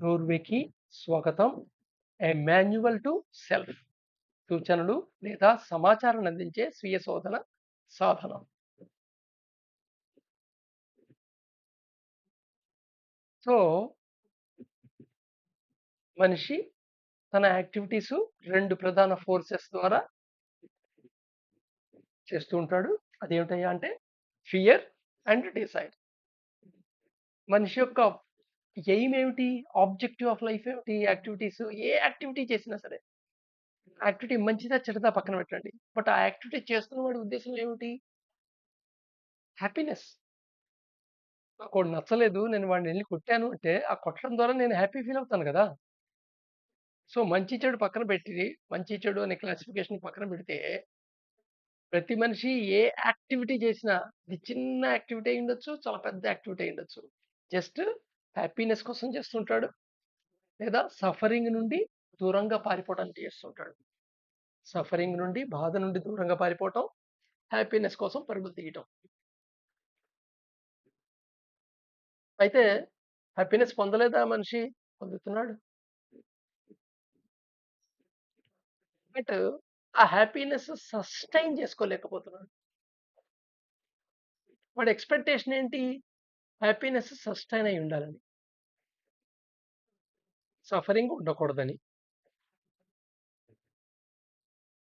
డోర్వేకి స్వాగతం. ఏ manual to self సూచనలు లేదా సమాచారాన్ని అందించే స్వీయ శోధన సాధనం. సో, మనిషి తన యాక్టివిటీస్ 2 ప్రధాన ఫోర్సెస్ ద్వారా చేస్తూ ఉంటాడు. అదేమిటయ్యా అంటే ఫియర్ అండ్ డిజైర్. మనిషి యొక్క ఎయిమ్ ఏమిటి? ఆబ్జెక్టివ్ ఆఫ్ లైఫ్ ఏమిటి? యాక్టివిటీస్ ఏ యాక్టివిటీ చేసినా సరే, యాక్టివిటీ మంచిదా చెడుదా పక్కన పెట్టండి. బట్ ఆ యాక్టివిటీ చేస్తున్న వాడి ఉద్దేశ్యం ఏమిటి? హ్యాపీనెస్. నాకోడు నచ్చలేదు. నేను వాడినెళ్లి కొట్టాను అంటే, ఆ కొట్టడం ద్వారా నేను హ్యాపీ ఫీల్ అవుతాను గదా! సో, మంచి చెడు పక్కన పెట్టి, మంచి చెడు అనే క్లాసిఫికేషన్ పక్కన పెడితే, ప్రతి మనిషి ఏ యాక్టివిటీ చేసినా, అది చిన్న యాక్టివిటీ అయ్యుండొచ్చు, చాలా పెద్ద యాక్టివిటీ అయ్యుండొచ్చు. జస్ట్ హ్యాపీనెస్ కోసం చేస్తుంటాడు. లేదా సఫరింగ్ నుండి దూరంగా పారిపోవడానికి చేస్తుంటాడు. సఫరింగ్ నుండి, బాధ నుండి దూరంగా పారిపోవటం, హ్యాపీనెస్ కోసం పరుగులు తీయటం. అయితే హ్యాపీనెస్ పొందలేదా మనిషి? పొందుతున్నాడు. బట్ ఆ హ్యాపీనెస్ సస్టైన్ చేసుకోలేకపోతున్నాడు. వాడి ఎక్స్‌పెక్టేషన్ ఏంటి? హ్యాపీనెస్ సస్టైన్ అయ్యి ఉండాలని. సఫరింగ్ ఉండకూడదని.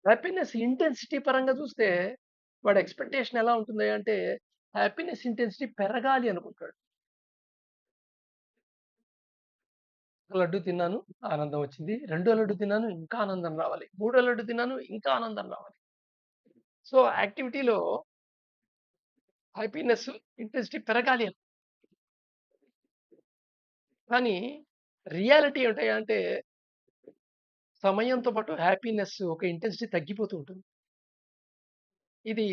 హ్యాపీనెస్ ఇంటెన్సిటీ పరంగా చూస్తే వాడి ఎక్స్‌పెక్టేషన్ ఎలా ఉంటుంది అంటే హ్యాపీనెస్ ఇంటెన్సిటీ పెరగాలి అనుకుంటాడు. ఒక లడ్డు తిన్నాను, ఆనందం వచ్చింది. రెండో లడ్డు తిన్నాను, ఇంకా ఆనందం రావాలి. మూడో లడ్డు తిన్నాను, ఇంకా ఆనందం రావాలి. సో, యాక్టివిటీలో హ్యాపీనెస్ ఇంటెన్సిటీ పెరగాలి అని. కానీ రియాలిటీ ఏమిటయ్యా అంటే సమయంతో పాటు హ్యాపీనెస్ ఒక ఇంటెన్సిటీ తగ్గిపోతూ ఉంటుంది. ఇది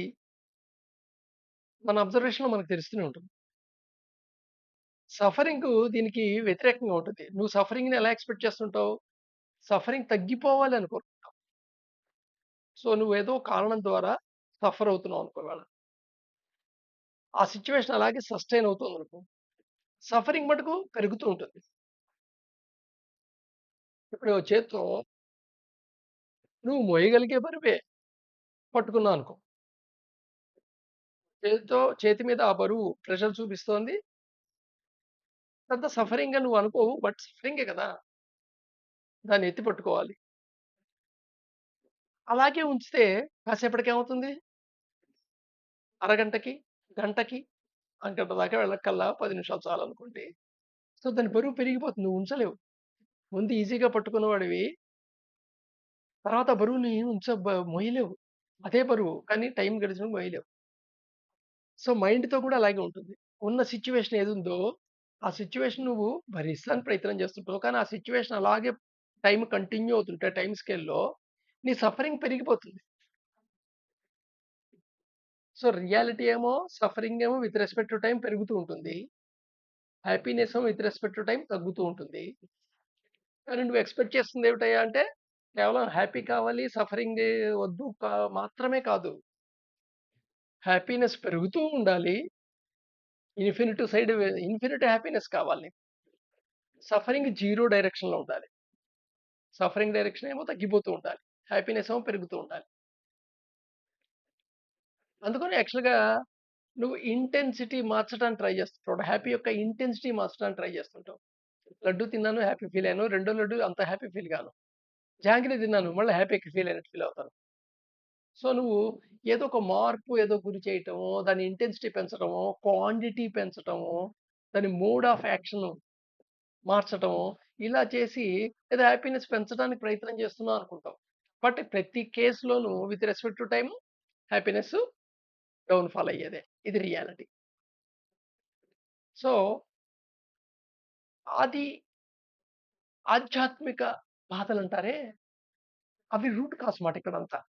మన అబ్జర్వేషన్‌లో మనకు తెలుస్తూనే ఉంటుంది. సఫరింగు దీనికి వ్యతిరేకంగా ఉంటుంది. నువ్వు సఫరింగ్‌ని ఎలా ఎక్స్‌పెక్ట్ చేస్తుంటావు? సఫరింగ్ తగ్గిపోవాలి అనుకుంటావు. సో, నువ్వేదో కారణం ద్వారా సఫర్ అవుతున్నావు అనుకో ఇవాళ. ఆ సిట్యుయేషన్ అలాగే సస్టైన్ అవుతుందనుకో. సఫరింగ్ మటుకు పెరుగుతూ ఉంటుంది. ఇప్పుడు చేత్తో నువ్వు మోయగలిగే బరువే పట్టుకున్నావు అనుకో. చేతి మీద ఆ బరువు ప్రెషర్ చూపిస్తోంది. పెద్ద సఫరింగ్ అని నువ్వు అనుకోవు. బట్ సఫరింగే కదా! దాన్ని ఎత్తి పట్టుకోవాలి. అలాగే ఉంచితే కాసేపటికి ఏమవుతుంది? అరగంటకి, గంటకి, గంట దాకా వెళ్ళక్కల్లా 10 నిమిషాలు చాలనుకోండి. సో, దాని బరువు పెరిగిపోతుంది. నువ్వు ఉంచలేవు. ముందు ఈజీగా పట్టుకున్నవాడివి, తర్వాత బరువుని మోయలేవు. అదే బరువు. కానీ టైం గడిచినా మోయలేవు. సో, మైండ్‌తో కూడా అలాగే ఉంటుంది. ఉన్న సిట్యుయేషన్ ఏదుందో, ఆ సిట్యుయేషన్ నువ్వు భరిస్తానికి ప్రయత్నం చేస్తుంటావు. కానీ ఆ సిట్యుయేషన్ అలాగే టైమ్ కంటిన్యూ అవుతుంటే టైమ్ స్కేల్‌లో నీ సఫరింగ్ పెరిగిపోతుంది. సో, రియాలిటీ ఏమో సఫరింగ్ ఏమో విత్ రెస్పెక్ట్ టు టైమ్ పెరుగుతూ ఉంటుంది. హ్యాపీనెస్ ఏమో విత్ రెస్పెక్ట్ టు టైమ్ తగ్గుతూ ఉంటుంది. కానీ నువ్వు ఎక్స్‌పెక్ట్ చేస్తుంది ఏమిటయ్యా అంటే, కేవలం హ్యాపీ కావాలి, సఫరింగ్ వద్దు మాత్రమే కాదు. హ్యాపీనెస్ పెరుగుతూ ఉండాలి. ఇన్ఫినిటీ హ్యాపీనెస్ కావాలి నీకు. సఫరింగ్ జీరో డైరెక్షన్‌లో ఉండాలి. సఫరింగ్ డైరెక్షన్ ఏమో తగ్గిపోతూ ఉండాలి. హ్యాపీనెస్ ఏమో పెరుగుతూ ఉండాలి. అందుకని యాక్చువల్‌గా నువ్వు ఇంటెన్సిటీ మార్చడానికి ట్రై చేస్తుంటావు. హ్యాపీ యొక్క ఇంటెన్సిటీ మార్చడానికి ట్రై చేస్తుంటావు. లడ్డు తిన్నాను హ్యాపీ ఫీల్ అయ్యాను. రెండో లడ్డు అంత హ్యాపీ ఫీల్ గాను. జాంగిరీ తిన్నాను మళ్ళీ హ్యాపీగా ఫీల్ అయినట్టు ఫీల్ అవుతాను. సో, నువ్వు ఏదో ఒక మార్పు ఏదో గురి చేయటమో, దాని ఇంటెన్సిటీ పెంచడమో, క్వాంటిటీ పెంచటమో, దాని మోడ్ ఆఫ్ యాక్షన్ మార్చటమో, ఇలా చేసి ఏదో హ్యాపీనెస్ పెంచడానికి ప్రయత్నం చేస్తున్నావు అనుకుంటావు. బట్ ప్రతి కేస్‌లోనూ with respect to time happiness downfall అయ్యేదే. ఇది రియాలిటీ. సో, అది ఆధ్యాత్మిక బాధలంటారే, అవి రూట్ కాస్ మాట ఇక్కడంతా.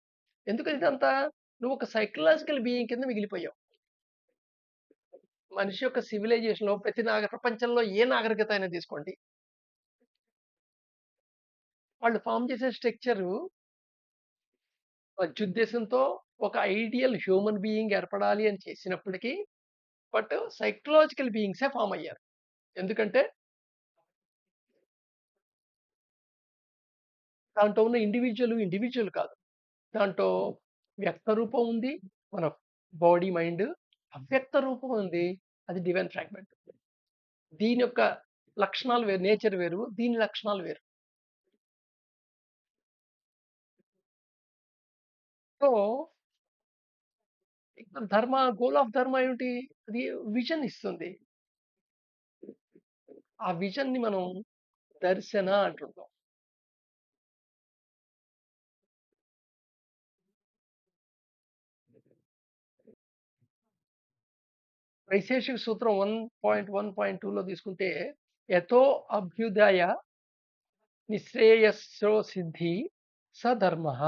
ఎందుకు ఇదంతా? నువ్వు ఒక సైకలాజికల్ బీయింగ్ కింద మిగిలిపోయావు. మనిషి యొక్క సివిలైజేషన్‌లో ప్రపంచంలో ఏ నాగరికత అయినా తీసుకోండి. వాళ్ళు ఫార్మ్ చేసే స్ట్రక్చరు మంచుద్దేశంతో ఒక ఐడియల్ హ్యూమన్ బీయింగ్ ఏర్పడాలి అని చేసినప్పటికీ, బట్ సైకలాజికల్ బీయింగ్సే ఫార్మ్ అయ్యారు. ఎందుకంటే దాంట్లో ఉన్న ఇండివిడ్యువల్ కాదు. దాంట్లో వ్యక్త రూపం ఉంది. మన బాడీ, మైండ్. అవ్యక్త రూపం ఉంది. అది డివైన్ ఫ్రాగ్మెంట్. దీని యొక్క లక్షణాలు వేరు. నేచర్ వేరు. దీని లక్షణాలు వేరు. సో, ఇక్కడ గోల్ ఆఫ్ ధర్మ ఏమిటి? అది విజన్ ఇస్తుంది. ఆ విజన్‌ని మనం దర్శన అంటుంటాం. వైశేషిక సూత్రం 1.1.2లో తీసుకుంటే, యతో అభ్యుదయ నిశ్రేయస్సో సిద్ధి సధర్మః.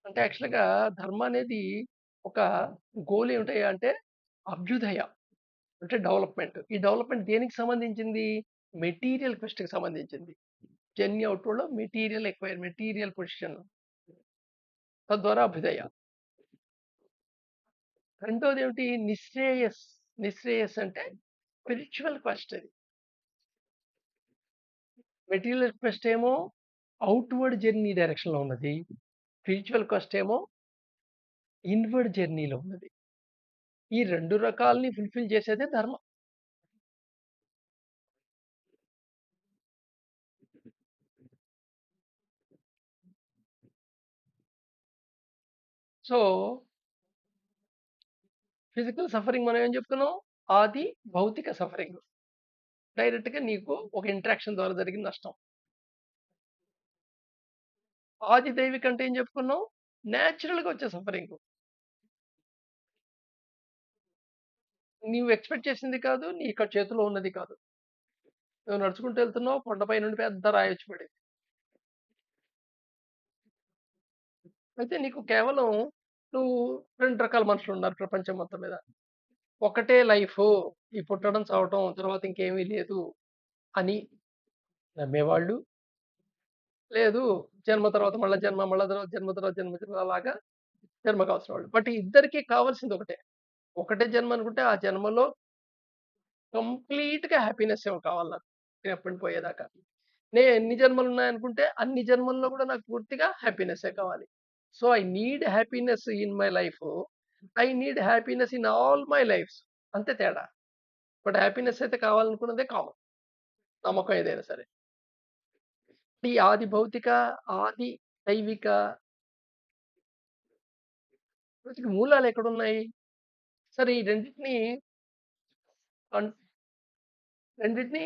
అంటే యాక్చువల్‌గా ధర్మ అనేది ఒక గోల్ ఏమిటి అంటే అభ్యుదయ. అంటే డెవలప్‌మెంట్. ఈ డెవలప్‌మెంట్ దేనికి సంబంధించింది? మెటీరియల్ క్వెస్ట్‌కి సంబంధించింది. జర్నీ అవుట్‌వర్డ్‌లో మెటీరియల్ పొజిషన్. తద్వారా అభ్యుదయ. రెండోదేమిటి నిశ్రేయస్. నిశ్రేయస్ అంటే స్పిరిచ్యువల్ క్వెస్ట్ అది. మెటీరియల్ క్వెస్ట్ ఏమో అవుట్‌వర్డ్ జర్నీ డైరెక్షన్‌లో ఉన్నది. స్పిరిచ్యువల్ క్వెస్ట్ ఏమో ఇన్‌వర్డ్ జర్నీలో ఉన్నది. ఈ 2 రకాలని ఫుల్‌ఫిల్ చేసేదే ధర్మం. సో, ఫిజికల్ సఫరింగ్ మనం ఏం చెప్పుకున్నాం? ఆది భౌతిక సఫరింగ్. డైరెక్ట్‌గా నీకు ఒక ఇంటరాక్షన్ ద్వారా జరిగిన నష్టం. ఆది దైవిక అంటే ఏం చెప్పుకున్నాం? నేచురల్‌గా వచ్చే సఫరింగు. నీవు ఎక్స్‌పెక్ట్ చేసింది కాదు. నీ యొక్క చేతిలో ఉన్నది కాదు. నువ్వు నడుచుకుంటూ వెళ్తున్నావు. కొండపై నుండి పెద్ద రాయొచ్చి పడింది. అయితే నీకు కేవలం నువ్వు 2 రకాల మనుషులున్నారు ప్రపంచం మొత్తం మీద. ఒకటే లైఫు. ఈ పుట్టడం, చావటం తర్వాత ఇంకేమీ లేదు అని నమ్మేవాళ్ళు. లేదు జన్మ తర్వాత మళ్ళా జన్మ, మళ్ళా తర్వాత జన్మ తర్వాత జన్మ అలాగా జన్మ కావాల్సిన వాళ్ళు. బట్ ఇద్దరికీ కావాల్సింది ఒకటే. ఒకటే జన్మ అనుకుంటే ఆ జన్మలో కంప్లీట్‌గా హ్యాపీనెస్ ఏమో కావాలి నాకు. నేనెప్పటి నుండి పోయేదాకా. ఎన్ని జన్మలున్నాయనుకుంటే అన్ని జన్మల్లో కూడా నాకు పూర్తిగా హ్యాపీనెస్సే కావాలి. So, I need happiness in my life. I need happiness in all my lifes. అంతే తేడా. బట్ హ్యాపీనెస్ అయితే కావాలనుకున్నదే కామన్. నమ్మకం ఏదైనా సరే. ఈ ఆది భౌతిక, ఆది దైవిక వీటికి మూలాలెక్కడున్నాయి? సరే ఈ అన్ రెండిటిని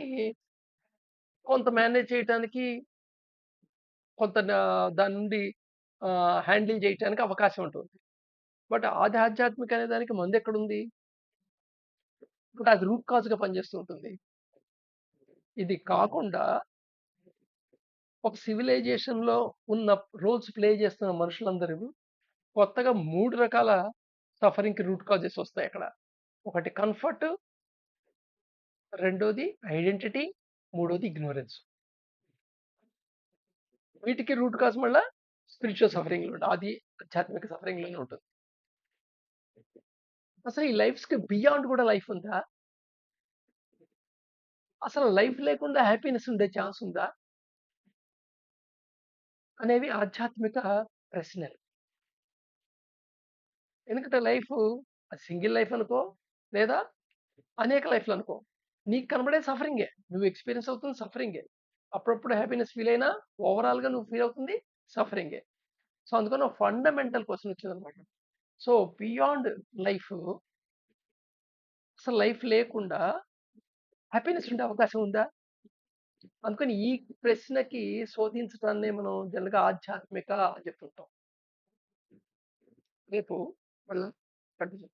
కొంత మేనేజ్ చేయటానికి కొంత దాని నుండి హ్యాండిల్ చేయటానికి అవకాశం ఉంటుంది. బట్ ఆది ఆధ్యాత్మిక అనే దానికి మందెక్కడుంది? బట్ అది రూట్ కాజ్‌గా పనిచేస్తూ ఉంటుంది. ఇది కాకుండా ఒక సివిలైజేషన్‌లో ఉన్న రోల్స్ ప్లే చేస్తున్న మనుషులందరూ కొత్తగా 3 రకాల సఫరింగ్‌కి రూట్ కాజెస్ వస్తాయక్కడ. ఒకటి కంఫర్ట్, రెండోది ఐడెంటిటీ, మూడోది ఇగ్నోరెన్స్. వీటికి రూట్ కాజ్ మళ్ళా స్పిరిచ్యువల్ సఫరింగ్‌లో అది ఆధ్యాత్మిక సఫరింగ్‌లోనే ఉంటుంది. అసలు ఈ లైఫ్స్‌కి బియాండ్ కూడా లైఫ్ ఉందా? అసలు లైఫ్ లేకుండా హ్యాపీనెస్ ఉండే ఛాన్స్ ఉందా? అనేవి ఆధ్యాత్మిక ప్రశ్నలు. ఎందుకంటే లైఫు అది సింగిల్ లైఫ్ అనుకో, లేదా అనేక లైఫ్‌లనుకో. నీకు కనబడేది సఫరింగే. నువ్వు ఎక్స్‌పీరియన్స్ అవుతుంది సఫరింగే. అప్పుడప్పుడు హ్యాపీనెస్ ఫీల్ అయినా ఓవరాల్‌గా నువ్వు ఫీల్ అవుతుంది సఫరింగే. సో, అందుకని ఒక ఫండమెంటల్ క్వెషన్ వచ్చిందనమాట. సో, బియాండ్ లైఫు అసలు లైఫ్ లేకుండా హ్యాపీనెస్ ఉండే అవకాశం ఉందా? అందుకని ఈ ప్రశ్నకి శోధించడాన్నే మనం జనరల్‌గా ఆధ్యాత్మిక అని చెప్తుంటాం. రేపు మళ్ళా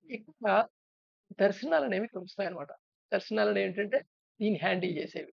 ఇక్కడ దర్శనాలనేవి కలుస్తాయన్నమాట. దర్శనాలనేంటంటే దీన్ని హ్యాండిల్ చేసేవి.